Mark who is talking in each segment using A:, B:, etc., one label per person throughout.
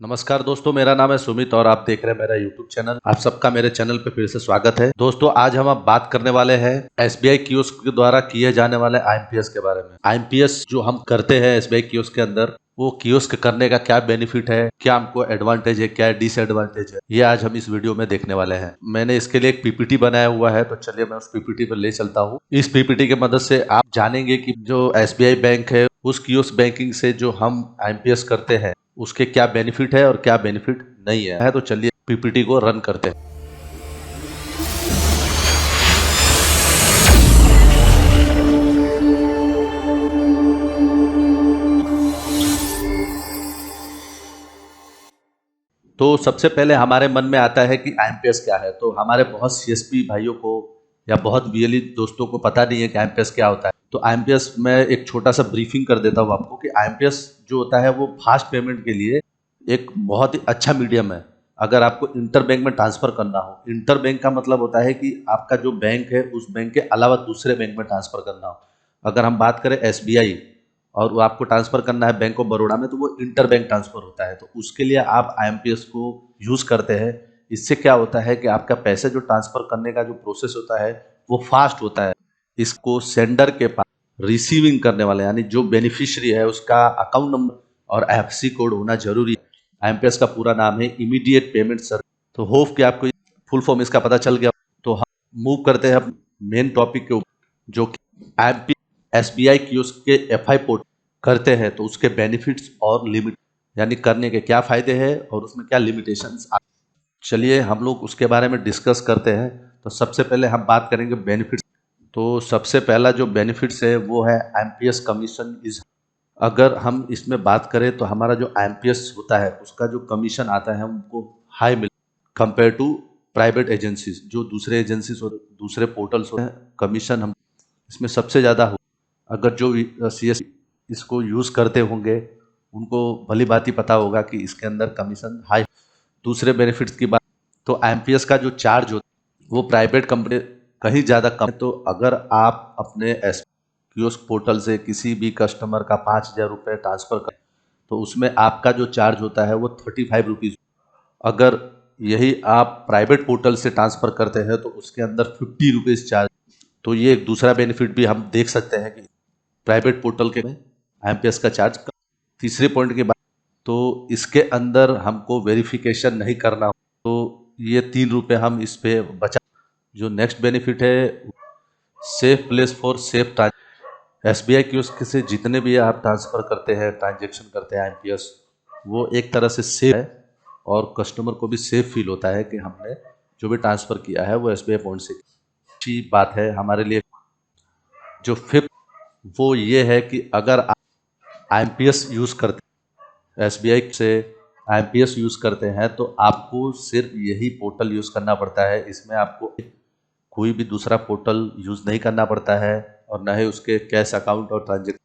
A: नमस्कार दोस्तों, मेरा नाम है सुमित और आप देख रहे हैं मेरा YouTube चैनल। आप सबका मेरे चैनल पे फिर से स्वागत है। दोस्तों, आज हम बात करने वाले हैं SBI कियोस्क के द्वारा किए जाने वाले IMPS के बारे में। IMPS जो हम करते हैं SBI कियोस्क के अंदर, वो कियोस्क करने का क्या बेनिफिट है, क्या हमको एडवांटेज है, क्या डिसएडवांटेज है, ये आज हम इस वीडियो में देखने वाले हैं। मैंने इसके लिए एक PPT बनाया हुआ है, तो चलिए मैं उस PPT पर ले चलता हूँ। इस PPT की मदद से आप जानेंगे कि जो SBI बैंक है, उस कियोस्क बैंकिंग से जो हम IMPS करते हैं उसके क्या बेनिफिट है और क्या बेनिफिट नहीं है। तो चलिए PPT को रन करते हैं। तो सबसे पहले हमारे मन में आता है कि IMPS क्या है। तो हमारे बहुत CSP भाइयों को या बहुत VLE दोस्तों को पता नहीं है कि IMPS क्या होता है। तो IMPS मैं एक छोटा सा ब्रीफिंग कर देता हूँ आपको कि IMPS जो होता है वो फास्ट पेमेंट के लिए एक बहुत ही अच्छा मीडियम है। अगर आपको इंटर बैंक में ट्रांसफर करना हो, इंटर बैंक का मतलब होता है कि आपका जो बैंक है उस बैंक के अलावा दूसरे बैंक में ट्रांसफर करना हो। अगर हम बात करें SBI और वो आपको ट्रांसफर करना है बैंक ऑफ बड़ौदा में, तो वो इंटर बैंक ट्रांसफर होता है। तो उसके लिए आप IMPS को यूज करते हैं। इससे क्या होता है कि आपका पैसे जो ट्रांसफर करने का जो प्रोसेस होता है वो फास्ट होता है। इसको सेंडर के पास रिसीविंग करने वाले यानी जो बेनिफिशियरी है उसका अकाउंट नंबर और IFSC कोड होना जरूरी है। IMPS का पूरा नाम है इमीडिएट पेमेंट सर्विस। तो होप कि आपको फुल फॉर्म इसका पता चल गया। तो हम मूव करते हैं मेन टॉपिक के ऊपर, जो कि SBI कियोस्क के FI पोर्ट करते हैं तो उसके बेनिफिट्स और लिमिट यानी करने के क्या फायदे हैं और उसमें क्या लिमिटेशंस। चलिए हम लोग उसके बारे में डिस्कस करते हैं। तो सबसे पहले हम बात करेंगे बेनिफिट्स। तो सबसे पहला जो बेनिफिट्स है वो है IMPS कमीशन इज। अगर हम इसमें बात करें तो हमारा जो IMPS होता है उसका जो कमीशन आता है हमको हाई मिल कंपेयर टू प्राइवेट एजेंसीज। जो दूसरे एजेंसीज और दूसरे पोर्टल्स होते हैं, कमीशन हम इसमें सबसे ज़्यादा हो। अगर जो CS इसको यूज़ करते होंगे उनको भली बात ही पता होगा कि इसके अंदर कमीशन हाई। दूसरे बेनिफिट्स की बात, तो IMPS का जो चार्ज होता है वो प्राइवेट कंपनी कहीं ज़्यादा कम है। तो अगर आप अपने कियोस्क पोर्टल से किसी भी कस्टमर का 5,000 रुपये ट्रांसफ़र करें तो उसमें आपका जो चार्ज होता है वो 35 रुपीज़। अगर यही आप प्राइवेट पोर्टल से ट्रांसफ़र करते हैं तो उसके अंदर 50 रुपीज़ चार्ज। तो ये एक दूसरा बेनिफिट भी हम देख सकते हैं कि प्राइवेट पोर्टल के IMPS का चार्ज कम। तीसरे पॉइंट की बात, तो इसके अंदर हमको वेरिफिकेशन नहीं करना हो, तो ये 3 रुपये हम इस पे बचा। जो नेक्स्ट बेनिफिट है safe place for safe transaction. SBI kiosk से जितने भी आप ट्रांसफ़र करते हैं, ट्रांजेक्शन करते हैं IMPS, वो एक तरह से सेफ है और कस्टमर को भी सेफ फील होता है कि हमने जो भी ट्रांसफ़र किया है वो SBI पॉइंट से। अच्छी बात है हमारे लिए। जो फिफ्थ वो ये है कि अगर आप IMPS यूज़ करते हैं, SBI से IMPS यूज़ करते हैं, तो आपको सिर्फ यही पोर्टल यूज़ करना पड़ता है। इसमें आपको कोई भी दूसरा पोर्टल यूज़ नहीं करना पड़ता है और न ही उसके कैश अकाउंट और ट्रांजेक्शन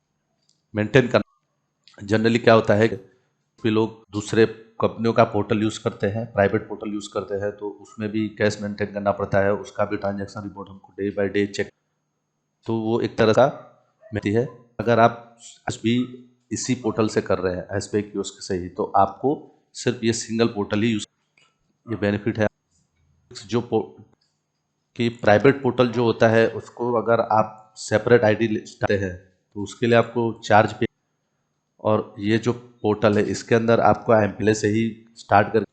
A: मेंटेन करना। जनरली क्या होता है कि लोग दूसरे कंपनियों का पोर्टल यूज़ करते हैं, प्राइवेट पोर्टल यूज़ करते हैं, तो उसमें भी कैश मेंटेन करना पड़ता है, उसका भी ट्रांजेक्शन रिपोर्ट हमको डे बाय डे चेक। तो वो एक तरह का मिलती है। अगर आप भी इसी पोर्टल से कर रहे हैं SBI कियोस्क से ही, तो आपको सिर्फ ये सिंगल पोर्टल ही यूज, ये बेनिफिट है। जो कि प्राइवेट पोर्टल जो होता है उसको अगर आप सेपरेट ID लेते हैं तो उसके लिए आपको चार्ज पे, और ये जो पोर्टल है इसके अंदर आपको पहले से ही स्टार्ट कर,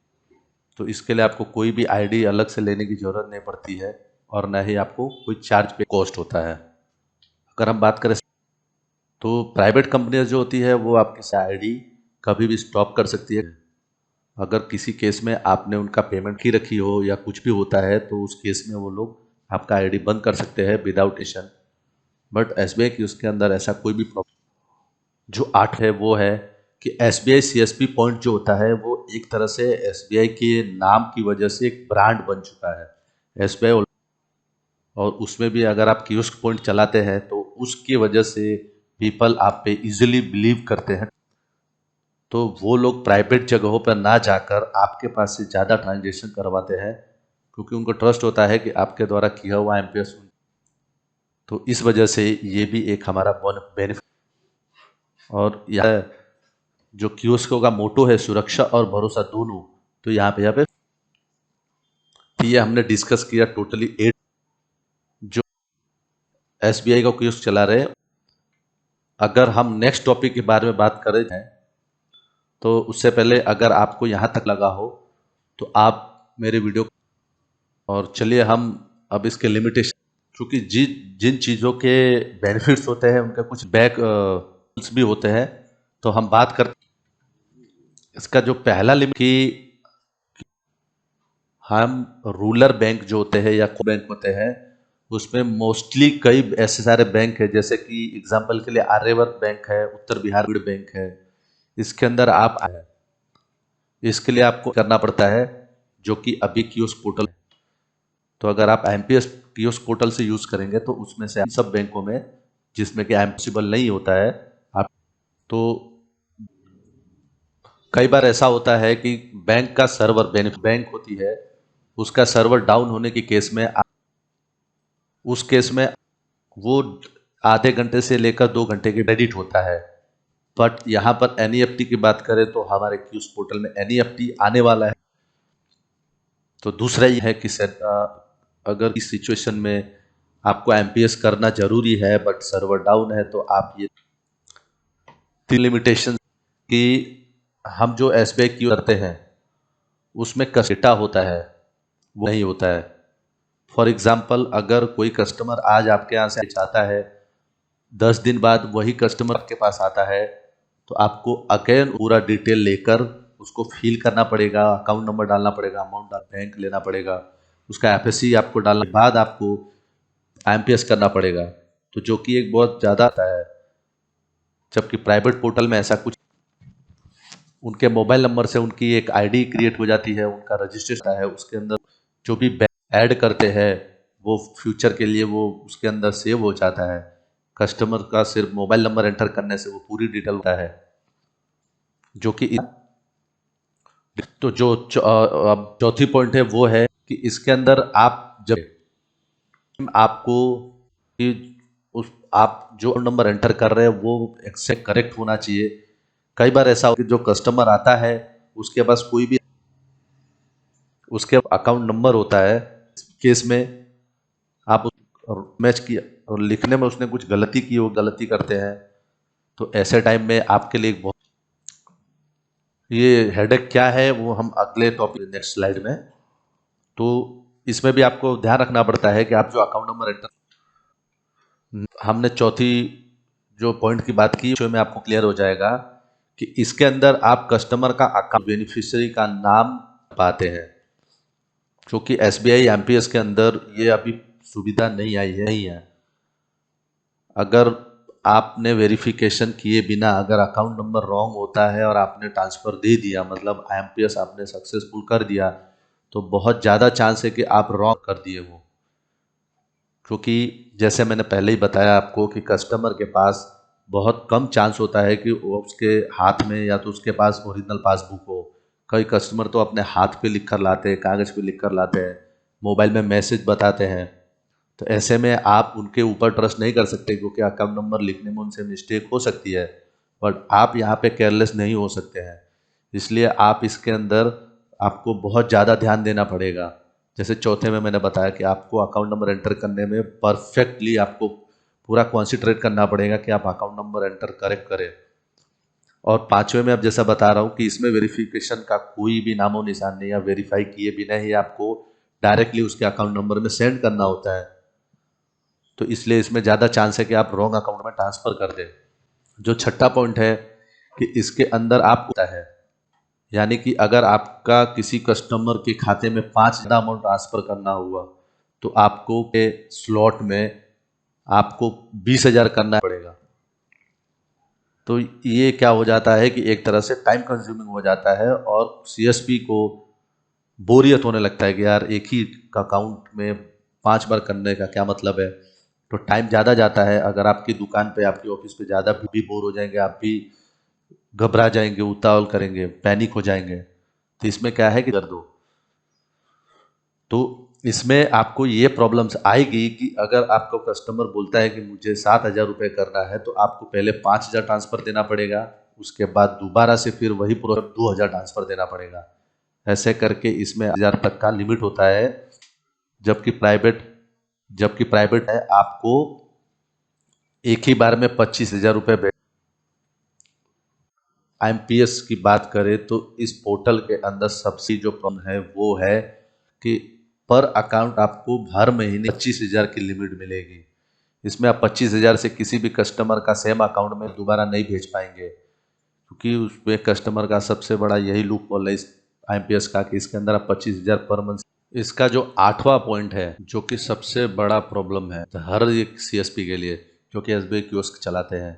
A: तो इसके लिए आपको कोई भी ID अलग से लेने की ज़रूरत नहीं पड़ती है और ना ही आपको कोई चार्ज पे कॉस्ट होता है। अगर हम बात करें तो प्राइवेट कंपनियां जो होती है वो आपकी ID कभी भी स्टॉप कर सकती है। अगर किसी केस में आपने उनका पेमेंट की रखी हो या कुछ भी होता है तो उस केस में वो लोग आपका ID बंद कर सकते हैं विदाउट एशन। बट SBI की उसके अंदर ऐसा कोई भी प्रॉब्लम। जो 8 है वो है कि SBI CSP पॉइंट जो होता है वो एक तरह से SBI के नाम की वजह से एक ब्रांड बन चुका है SBI। और उसमें भी अगर आप कियोस्क पॉइंट चलाते हैं तो उसकी वजह से पीपल आप पे इजीली बिलीव करते हैं। तो वो लोग प्राइवेट जगहों पर ना जाकर आपके पास से ज़्यादा ट्रांजेक्शन करवाते हैं क्योंकि उनको ट्रस्ट होता है कि आपके द्वारा किया हुआ IMPS। तो इस वजह से ये भी एक हमारा बेनिफिट। और यह जो कियोस्को का मोटो है सुरक्षा और भरोसा दोनों, तो यहाँ पे तो ये हमने डिस्कस किया टोटली 8 जो एसबीआई का कियोस्क चला रहे हैं। अगर हम नेक्स्ट टॉपिक के बारे में बात करें हैं तो उससे पहले अगर आपको यहाँ तक लगा हो तो आप मेरे वीडियो और चलिए हम अब इसके लिमिटेशन, क्योंकि जिन चीज़ों के बेनिफिट्स होते हैं उनका कुछ बैक भी होते हैं, तो हम बात करते इसका जो पहला लिमिट कि हम रूरल बैंक जो होते हैं या बैंक होते हैं उसमें मोस्टली कई ऐसे सारे बैंक है, जैसे कि एग्जांपल के लिए आर्यवर्त बैंक है, उत्तर बिहार बैंक है, इसके अंदर आप आए इसके लिए आपको करना पड़ता है जो कि अभी कियोस्क पोर्टल। तो अगर आप एमपीएस कियोस्क पोर्टल से यूज करेंगे तो उसमें से सब बैंकों में जिसमें कि पॉसिबल नहीं होता है आप, तो कई बार ऐसा होता है कि बैंक का सर्वर बैंक होती है उसका सर्वर डाउन होने के केस में उस केस में वो आधे घंटे से लेकर 2 घंटे के क्रेडिट होता है। बट यहाँ पर एनईएफटी की बात करें तो हमारे कियोस्क पोर्टल में एनईएफटी आने वाला है। तो दूसरा ये है कि अगर इस सिचुएशन में आपको एमपीएस करना जरूरी है बट सर्वर डाउन है तो आप ये 3 लिमिटेशन कि हम जो एसबीआई क्यू करते हैं उसमें डेटा होता है वो नहीं होता है। फॉर एग्जाम्पल अगर कोई कस्टमर आज आपके यहाँ से चाहता है 10 दिन बाद वही कस्टमर आपके पास आता है तो आपको अगेन पूरा डिटेल लेकर उसको फिल करना पड़ेगा, अकाउंट नंबर डालना पड़ेगा, अमाउंट बैंक लेना पड़ेगा, उसका एफएससी आपको डालने के बाद आपको एमपीएस करना पड़ेगा, तो जो कि एक बहुत ज़्यादा आता है। जबकि प्राइवेट पोर्टल में ऐसा कुछ उनके मोबाइल नंबर से उनकी एक आईडी क्रिएट हो जाती है, उनका रजिस्ट्रेशन है, उसके अंदर जो भी ऐड करते हैं वो फ्यूचर के लिए वो उसके अंदर सेव हो जाता है। कस्टमर का सिर्फ मोबाइल नंबर एंटर करने से वो पूरी डिटेल होता है जो कि तो जो अब चौथी पॉइंट है वो है कि इसके अंदर आप जब आपको कि उस आप जो नंबर एंटर कर रहे हैं वो एक्सेक्ट करेक्ट होना चाहिए। कई बार ऐसा हो कि जो कस्टमर आता है उसके पास कोई भी उसके अकाउंट नंबर होता है, केस में आप मैच किया और लिखने में उसने कुछ गलती की, वो गलती करते हैं, तो ऐसे टाइम में आपके लिए एक बहुत ये हेडेक क्या है वो हम अगले टॉपिक नेक्स्ट स्लाइड में। तो इसमें भी आपको ध्यान रखना पड़ता है कि आप जो अकाउंट नंबर एंटर हमने चौथी जो पॉइंट की बात की में आपको क्लियर हो जाएगा कि इसके अंदर आप कस्टमर का अकाउंट बेनिफिशियरी का नाम पाते हैं, क्योंकि एसबीआई एमपीएस के अंदर ये अभी सुविधा नहीं आई है, नहीं है। अगर आपने वेरिफिकेशन किए बिना अगर अकाउंट नंबर रॉन्ग होता है और आपने ट्रांसफ़र दे दिया, मतलब एमपीएस आपने सक्सेसफुल कर दिया, तो बहुत ज़्यादा चांस है कि आप रॉन्ग कर दिए वो, क्योंकि जैसे मैंने पहले ही बताया आपको कि कस्टमर के पास बहुत कम चांस होता है कि वो उसके हाथ में या तो उसके पास ओरिजिनल पासबुक हो। कई कस्टमर तो अपने हाथ पे लिख कर लाते हैं, कागज़ पे लिख कर लाते हैं, मोबाइल में मैसेज बताते हैं, तो ऐसे में आप उनके ऊपर ट्रस्ट नहीं कर सकते क्योंकि अकाउंट नंबर लिखने में उनसे मिस्टेक हो सकती है, बट आप यहाँ पे केयरलेस नहीं हो सकते हैं। इसलिए आप इसके अंदर आपको बहुत ज़्यादा ध्यान देना पड़ेगा। जैसे चौथे में मैंने बताया कि आपको अकाउंट नंबर एंटर करने में परफेक्टली आपको पूरा कॉन्सेंट्रेट करना पड़ेगा कि आप अकाउंट नंबर एंटर करेक्ट करें। और पांचवें में अब जैसा बता रहा हूँ कि इसमें वेरिफिकेशन का कोई भी नामो निशान नहीं है, वेरीफाई किए बिना ही आपको डायरेक्टली उसके अकाउंट नंबर में सेंड करना होता है, तो इसलिए इसमें ज़्यादा चांस है कि आप रॉन्ग अकाउंट में ट्रांसफ़र कर दें। जो छठा पॉइंट है कि इसके अंदर आप होता है, यानी कि अगर आपका किसी कस्टमर के खाते में 5 ज़्यादा अमाउंट ट्रांसफ़र करना हुआ तो आपको के स्लॉट में आपको 20,000 करना पड़ेगा। तो ये क्या हो जाता है कि एक तरह से टाइम कंज्यूमिंग हो जाता है और सीएसपी को बोरियत होने लगता है कि यार एक ही अकाउंट में 5 बार करने का क्या मतलब है, तो टाइम ज़्यादा जाता है। अगर आपकी दुकान पे आपकी ऑफिस पे ज़्यादा भी बोर हो जाएंगे, आप भी घबरा जाएंगे, उतावल करेंगे, पैनिक हो जाएंगे, तो इसमें क्या है कि कर दो। तो इसमें आपको ये प्रॉब्लम्स आएगी कि अगर आपको कस्टमर बोलता है कि मुझे 7,000 रुपये करना है तो आपको पहले 5,000 ट्रांसफ़र देना पड़ेगा, उसके बाद दोबारा से फिर वही प्रोसेस 2000 ट्रांसफ़र देना पड़ेगा। ऐसे करके इसमें 1000 तक का लिमिट होता है, जबकि प्राइवेट है आपको एक ही बार में 25,000 रुपये। आईएमपीएस की बात करें तो इस पोर्टल के अंदर सबसे जो प्रॉब्लम है वो है कि पर अकाउंट आपको हर महीने 25,000 की लिमिट मिलेगी। इसमें आप 25,000 से किसी भी कस्टमर का सेम अकाउंट में दोबारा नहीं भेज पाएंगे, क्योंकि उसमें कस्टमर का सबसे बड़ा यही लूप होल है इस आईएमपीएस का कि इसके अंदर आप 25,000 पर मंथ। इसका जो 8वां पॉइंट है जो कि सबसे बड़ा प्रॉब्लम है हर एक सीएसपी के लिए जो कि एसबीआई कियोस्क चलाते हैं,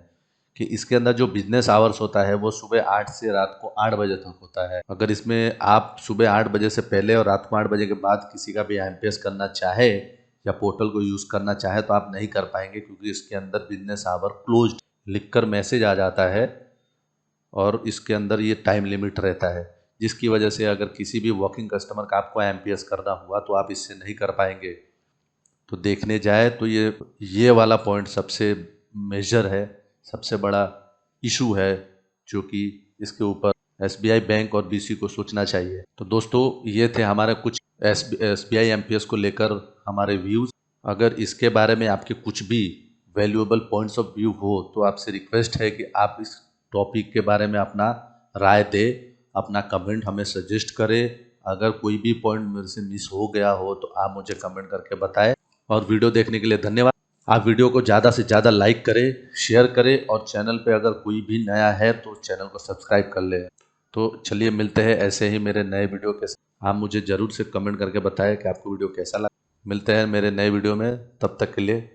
A: कि इसके अंदर जो बिजनेस आवर्स होता है वो सुबह 8 से रात को 8 बजे तक होता है। अगर इसमें आप सुबह 8 बजे से पहले और रात को 8 बजे के बाद किसी का भी आईएमपीएस करना चाहे या पोर्टल को यूज़ करना चाहे तो आप नहीं कर पाएंगे, क्योंकि इसके अंदर बिजनेस आवर क्लोज्ड लिखकर मैसेज आ जाता है और इसके अंदर ये टाइम लिमिट रहता है, जिसकी वजह से अगर किसी भी वॉकिंग कस्टमर का आपको आईएमपीएस करना हुआ तो आप इससे नहीं कर पाएंगे। तो देखने जाए तो ये वाला पॉइंट सबसे मेजर है, सबसे बड़ा इशू है, जो कि इसके ऊपर एसबीआई बैंक और बीसी को सोचना चाहिए। तो दोस्तों ये थे हमारे कुछ एसबीआई एमपीएस को लेकर हमारे व्यूज़। अगर इसके बारे में आपके कुछ भी वैल्यूएबल पॉइंट्स ऑफ व्यू हो तो आपसे रिक्वेस्ट है कि आप इस टॉपिक के बारे में अपना राय दें, अपना कमेंट हमें सजेस्ट करें। अगर कोई भी पॉइंट मेरे से मिस हो गया हो तो आप मुझे कमेंट करके बताएं। और वीडियो देखने के लिए धन्यवाद। आप वीडियो को ज़्यादा से ज़्यादा लाइक करें, शेयर करें और चैनल पे अगर कोई भी नया है तो चैनल को सब्सक्राइब कर ले। तो चलिए मिलते हैं ऐसे ही मेरे नए वीडियो के साथ। आप मुझे ज़रूर से कमेंट करके बताएं कि आपको वीडियो कैसा लगा। मिलते हैं मेरे नए वीडियो में, तब तक के लिए